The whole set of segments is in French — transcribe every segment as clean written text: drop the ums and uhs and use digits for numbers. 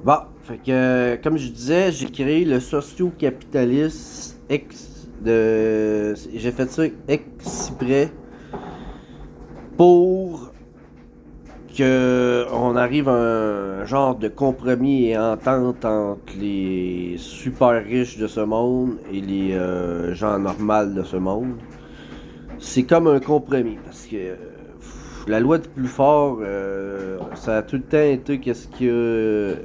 Bon, fait que, comme je disais, j'ai créé le socio-capitaliste j'ai fait ça exprès pour que on arrive à un genre de compromis et entente entre les super riches de ce monde et les gens normaux de ce monde. C'est comme un compromis parce que la loi du plus fort, ça a tout le temps été qu'est-ce qui a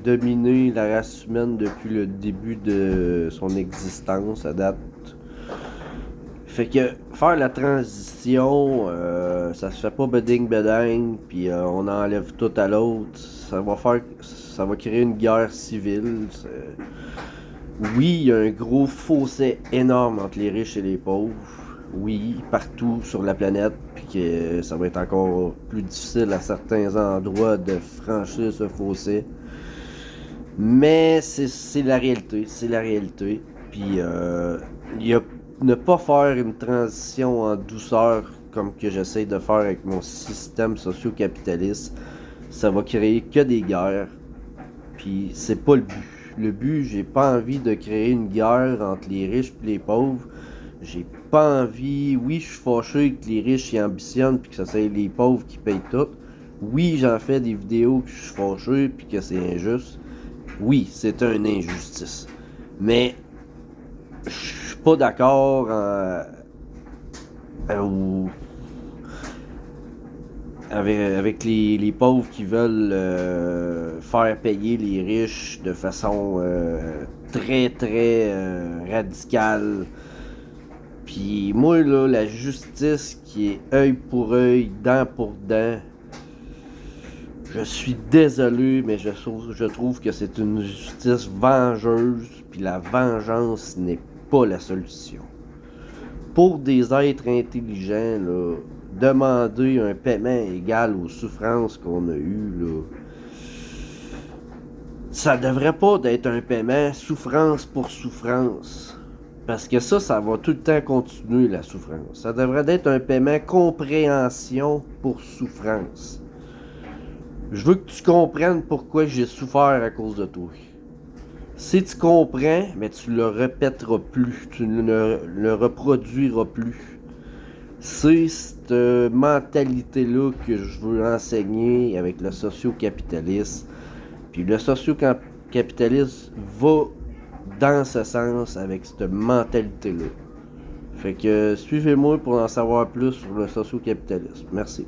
dominé la race humaine depuis le début de son existence à date. Fait que faire la transition, ça se fait pas beding bedang, puis on enlève tout à l'autre. Ça va créer une guerre civile. Oui, il y a un gros fossé énorme entre les riches et les pauvres. Oui, partout sur la planète, puis que ça va être encore plus difficile à certains endroits de franchir ce fossé. Mais c'est la réalité, c'est la réalité. Puis ne pas faire une transition en douceur comme que j'essaie de faire avec mon système socio-capitaliste, ça va créer que des guerres. Puis c'est pas le but. Le but, j'ai pas envie de créer une guerre entre les riches et les pauvres. J'ai pas envie. Oui, je suis fâché que les riches y ambitionnent puis que ça soit les pauvres qui payent tout. Oui, j'en fais des vidéos que je suis fâché puis que c'est injuste. Oui, c'est une injustice. Mais je suis pas d'accord avec les pauvres qui veulent faire payer les riches de façon très très radicale. Puis moi là, la justice qui est œil pour œil, dent pour dent, je suis désolé, mais je trouve que c'est une justice vengeuse, puis la vengeance n'est pas la solution. Pour des êtres intelligents, là, demander un paiement égal aux souffrances qu'on a eues, là, ça devrait pas d'être un paiement souffrance pour souffrance. Parce que ça va tout le temps continuer la souffrance. Ça devrait être un paiement compréhension pour souffrance. Je veux que tu comprennes pourquoi j'ai souffert à cause de toi. Si tu comprends, mais tu le répéteras plus, tu ne le reproduiras plus. C'est cette mentalité-là que je veux enseigner avec le socio-capitaliste. Puis le socio-capitaliste va dans ce sens avec cette mentalité-là. Fait que suivez-moi pour en savoir plus sur le socio-capitalisme. Merci.